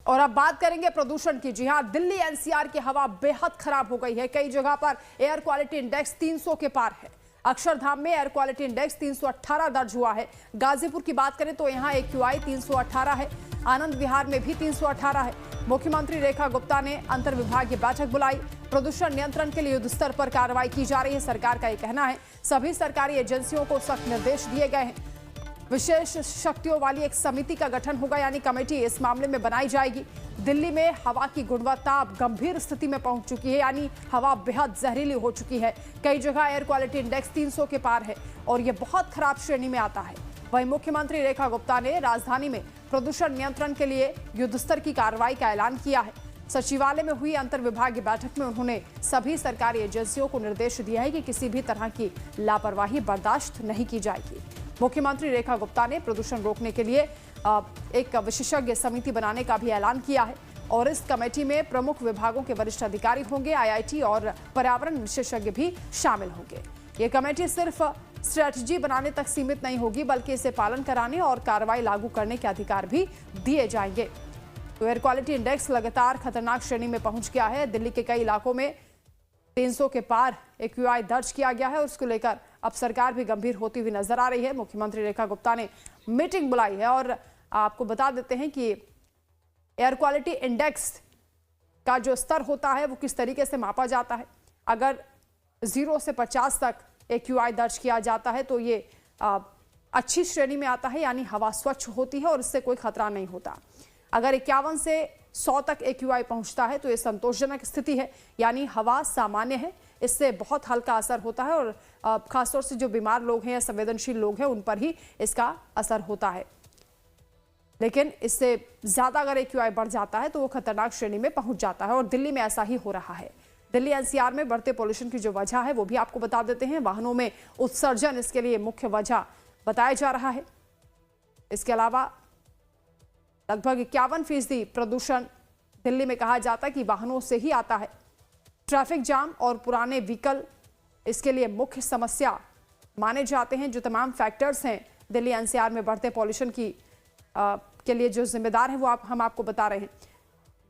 और अब बात करेंगे प्रदूषण की। जी हां, दिल्ली एनसीआर की हवा बेहद खराब हो गई है। कई जगह पर एयर क्वालिटी इंडेक्स 300 के पार है। अक्षरधाम में एयर क्वालिटी इंडेक्स 318 दर्ज हुआ है। गाजीपुर की बात करें तो यहां AQI 318 है। आनंद विहार में भी 318 है। मुख्यमंत्री रेखा गुप्ता ने अंतर विभागीय बैठक बुलाई। प्रदूषण नियंत्रण के लिए युद्ध स्तर पर कार्रवाई की जा रही है, सरकार का यह कहना है। सभी सरकारी एजेंसियों को सख्त निर्देश दिए गए हैं। विशेष शक्तियों वाली एक समिति का गठन होगा, यानी कमेटी इस मामले में बनाई जाएगी। दिल्ली में हवा की गुणवत्ता अब गंभीर स्थिति में पहुंच चुकी है, यानी हवा बेहद जहरीली हो चुकी है। कई जगह एयर क्वालिटी इंडेक्स 300 के पार है और यह बहुत खराब श्रेणी में आता है। वहीं मुख्यमंत्री रेखा गुप्ता ने राजधानी में प्रदूषण नियंत्रण के लिए युद्ध स्तर की कार्रवाई का ऐलान किया है। सचिवालय में हुई अंतर विभागीय बैठक में उन्होंने सभी सरकारी एजेंसियों को निर्देश दिया है कि किसी भी तरह की लापरवाही बर्दाश्त नहीं की जाएगी। मुख्यमंत्री रेखा गुप्ता ने प्रदूषण रोकने के लिए एक विशेषज्ञ समिति बनाने का भी ऐलान किया है और इस कमेटी में प्रमुख विभागों के वरिष्ठ अधिकारी होंगे। IIT और पर्यावरण विशेषज्ञ भी शामिल होंगे। ये कमेटी सिर्फ स्ट्रेटजी बनाने तक सीमित नहीं होगी, बल्कि इसे पालन कराने और कार्रवाई लागू करने के अधिकार भी दिए जाएंगे। तो एयर क्वालिटी इंडेक्स लगातार खतरनाक श्रेणी में पहुंच गया है। दिल्ली के कई इलाकों में 300 के पार AQI दर्ज किया गया है और उसको लेकर अब सरकार भी गंभीर होती हुई नजर आ रही है। मुख्यमंत्री रेखा गुप्ता ने मीटिंग बुलाई है और आपको बता देते हैं कि एयर क्वालिटी इंडेक्स का जो स्तर होता है वो किस तरीके से मापा जाता है। अगर 0 से 50 तक AQI दर्ज किया जाता है तो ये अच्छी श्रेणी में आता है, यानी हवा स्वच्छ होती है और इससे कोई खतरा नहीं होता। अगर 51 से 100 तक AQI पहुंचता है तो ये संतोषजनक स्थिति है, यानी हवा सामान्य है। इससे बहुत हल्का असर होता है और खासतौर से जो बीमार लोग हैं या संवेदनशील लोग हैं उन पर ही इसका असर होता है। लेकिन इससे ज्यादा अगर AQI बढ़ जाता है तो वो खतरनाक श्रेणी में पहुंच जाता है और दिल्ली में ऐसा ही हो रहा है। दिल्ली NCR में बढ़ते पोल्यूशन की जो वजह है वो भी आपको बता देते हैं। वाहनों में उत्सर्जन इसके लिए मुख्य वजह बताया जा रहा है। इसके अलावा लगभग 51% प्रदूषण दिल्ली में कहा जाता है कि वाहनों से ही आता है। ट्रैफिक जाम और पुराने व्हीकल इसके लिए मुख्य समस्या माने जाते हैं। जो तमाम फैक्टर्स हैं दिल्ली NCR में बढ़ते पॉल्यूशन के लिए जो जिम्मेदार है वो हम आपको बता रहे हैं।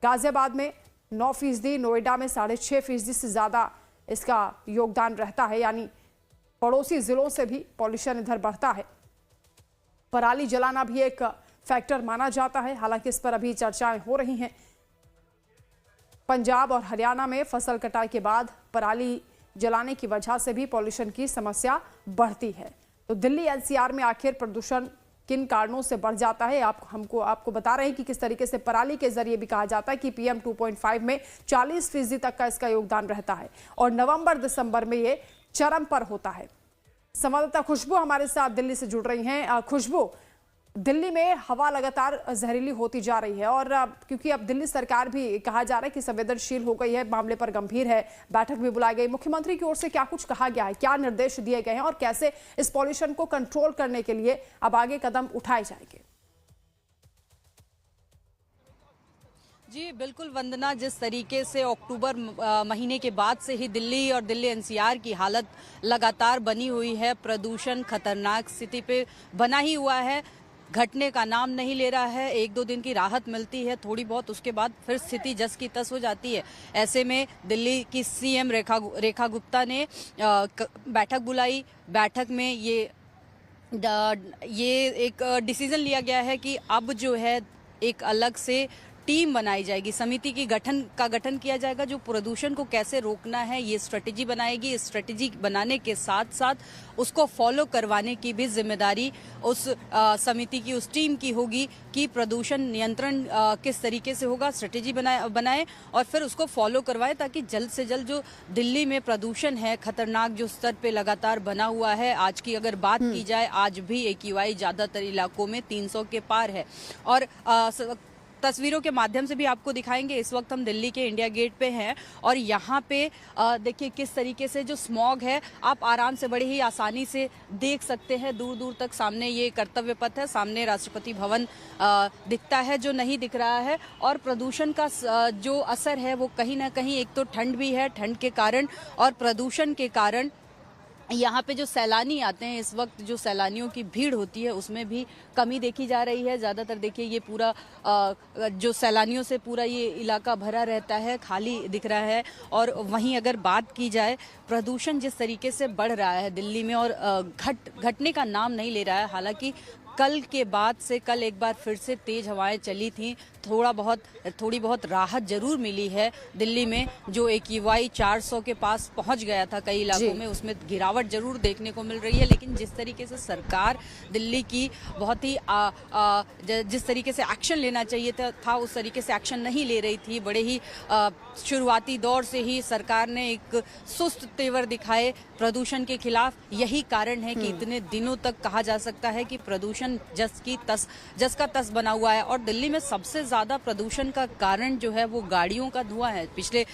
गाजियाबाद में 9%, नोएडा में 6.5% से ज़्यादा इसका योगदान रहता है, यानी पड़ोसी जिलों से भी पॉल्यूशन इधर बढ़ता है। पराली जलाना भी एक फैक्टर माना जाता है, हालांकि इस पर अभी चर्चाएं हो रही हैं। पंजाब और हरियाणा में फसल कटाई के बाद पराली जलाने की वजह से भी पॉल्यूशन की समस्या बढ़ती है। तो दिल्ली NCR में आखिर प्रदूषण किन कारणों से बढ़ जाता है, आपको बता रहे हैं कि किस तरीके से पराली के जरिए भी कहा जाता है कि PM 2.5 में 40% तक का इसका योगदान रहता है और नवंबर-दिसंबर में ये चरम पर होता है। संवाददाता खुशबू हमारे साथ दिल्ली से जुड़ रही हैं। खुशबू, दिल्ली में हवा लगातार जहरीली होती जा रही है और क्योंकि अब दिल्ली सरकार भी कहा जा रहा है कि संवेदनशील हो गई है, मामले पर गंभीर है, बैठक भी बुलाई गई। मुख्यमंत्री की ओर से क्या कुछ कहा गया है, क्या निर्देश दिए गए हैं और कैसे इस पॉल्यूशन को कंट्रोल करने के लिए अब आगे कदम उठाए जाएंगे? जी बिल्कुल वंदना, जिस तरीके से अक्टूबर महीने के बाद से ही दिल्ली और दिल्ली NCR की हालत लगातार बनी हुई है, प्रदूषण खतरनाक स्थिति पे बना ही हुआ है, घटने का नाम नहीं ले रहा है। 1-2 दिन की राहत मिलती है थोड़ी बहुत, उसके बाद फिर स्थिति जस की तस हो जाती है। ऐसे में दिल्ली की CM रेखा गुप्ता ने बैठक बुलाई। बैठक में ये एक डिसीजन लिया गया है कि अब जो है एक अलग से टीम बनाई जाएगी, समिति की गठन किया जाएगा जो प्रदूषण को कैसे रोकना है ये स्ट्रेटेजी बनाएगी। इस स्ट्रेटेजी बनाने के साथ साथ उसको फॉलो करवाने की भी जिम्मेदारी उस समिति की, उस टीम की होगी कि प्रदूषण नियंत्रण किस तरीके से होगा, स्ट्रेटेजी बनाए और फिर उसको फॉलो करवाए, ताकि जल्द से जल्द जो दिल्ली में प्रदूषण है खतरनाक जो स्तर पे लगातार बना हुआ है। आज की अगर बात की जाए, आज भी AQI ज्यादातर इलाकों में 300 के पार है और तस्वीरों के माध्यम से भी आपको दिखाएंगे। इस वक्त हम दिल्ली के इंडिया गेट पे हैं और यहाँ पे देखिए किस तरीके से जो स्मॉग है आप आराम से बड़े ही आसानी से देख सकते हैं। दूर दूर तक सामने ये कर्तव्य पथ है, सामने राष्ट्रपति भवन दिखता है जो नहीं दिख रहा है और प्रदूषण का जो असर है वो कहीं ना कहीं, एक तो ठंड भी है, ठंड के कारण और प्रदूषण के कारण यहाँ पे जो सैलानी आते हैं, इस वक्त जो सैलानियों की भीड़ होती है उसमें भी कमी देखी जा रही है। ज़्यादातर देखिए ये पूरा जो सैलानियों से पूरा ये इलाका भरा रहता है, खाली दिख रहा है। और वहीं अगर बात की जाए, प्रदूषण जिस तरीके से बढ़ रहा है दिल्ली में और घटने का नाम नहीं ले रहा है। हालांकि कल के बाद से कल एक बार फिर से तेज हवाएं चली थी, थोड़ी बहुत राहत जरूर मिली है दिल्ली में। जो AQI 400 के पास पहुंच गया था कई इलाकों में, उसमें गिरावट जरूर देखने को मिल रही है। लेकिन जिस तरीके से सरकार दिल्ली की बहुत ही जिस तरीके से एक्शन लेना चाहिए था उस तरीके से एक्शन नहीं ले रही थी। बड़े ही शुरुआती दौर से ही सरकार ने एक सुस्त तेवर दिखाए प्रदूषण के खिलाफ। यही कारण है कि इतने दिनों तक कहा जा सकता है कि प्रदूषण जस का तस बना हुआ है। और दिल्ली में सबसे ज्यादा प्रदूषण का कारण जो है वो गाड़ियों का धुआं है। पिछले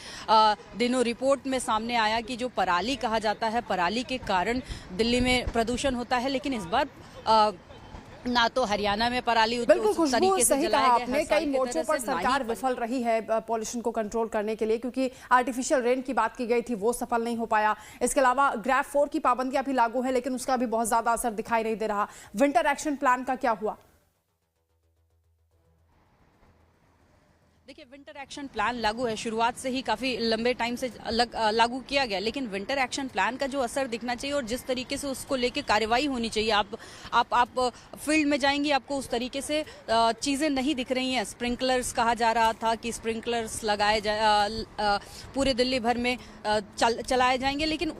दिनों रिपोर्ट में सामने आया कि जो पराली कहा जाता है, पराली के कारण दिल्ली में प्रदूषण होता है। लेकिन इस बार ना तो हरियाणा में पराली बिल्कुल खुशबू, सही कहा आपने। कई मोर्चों पर सरकार विफल रही है पॉल्यूशन को कंट्रोल करने के लिए, क्योंकि आर्टिफिशियल रेन की बात की गई थी, वो सफल नहीं हो पाया। इसके अलावा ग्रैफ 4 की पाबंदियां भी लागू है, लेकिन उसका भी बहुत ज्यादा असर दिखाई नहीं दे रहा। विंटर एक्शन प्लान का क्या हुआ? देखिए, विंटर एक्शन प्लान लागू है, शुरुआत से ही काफी लंबे टाइम से लागू किया गया। लेकिन विंटर एक्शन प्लान का जो असर दिखना चाहिए और जिस तरीके से उसको लेके कार्रवाई होनी चाहिए, आप फील्ड में जाएंगे, आपको उस तरीके से चीजें नहीं दिख रही हैं। स्प्रिंकलर्स कहा जा रहा था कि स्प्रिंकलर्स लगाए पूरे दिल्ली भर में चलाए जाएंगे, लेकिन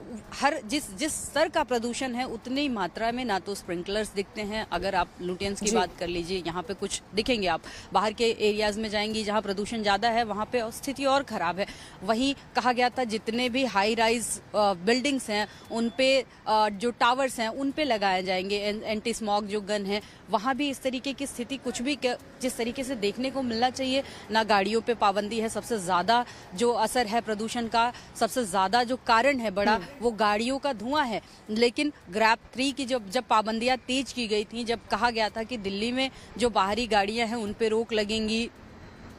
जिस स्तर का प्रदूषण है उतनी मात्रा में ना तो स्प्रिंकलर्स दिखते हैं। अगर आप लुटियंस की बात कर लीजिए, यहाँ पे कुछ दिखेंगे। आप बाहर के एरियाज में जाएंगी जहाँ प्रदूषण ज्यादा है, वहां पे स्थिति और खराब है। वहीं कहा गया था जितने भी हाई राइज बिल्डिंग्स हैं उन पे जो टावर्स हैं उन पे लगाए जाएंगे एंटी स्मॉग जो गन है। वहां भी इस तरीके की स्थिति कुछ भी जिस तरीके से देखने को मिलना चाहिए। ना गाड़ियों पे पाबंदी है, सबसे ज्यादा जो असर है प्रदूषण का, सबसे ज्यादा जो कारण है बड़ा, वो गाड़ियों का धुआं है। लेकिन ग्रैप 3 की जब पाबंदियां तेज की गई थी, जब कहा गया था कि दिल्ली में जो बाहरी गाड़ियां हैं उन पे रोक लगेंगी,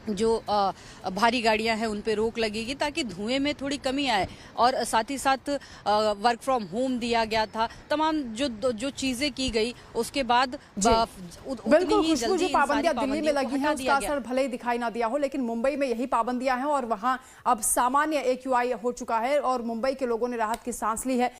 जो भारी गाड़ियां हैं उन पे रोक लगेगी ताकि धुएं में थोड़ी कमी आए। और साथ ही साथ वर्क फ्रॉम होम दिया गया था। तमाम जो चीजें की गई उसके बाद बिल्कुल खुशबू, जो पाबंदियां दिल्ली में लगी हैं उसका असर भले ही दिखाई ना दिया हो, लेकिन मुंबई में यही पाबंदियां हैं और वहां अब सामान्य AQI हो चुका है और मुंबई के लोगों ने राहत की सांस ली है।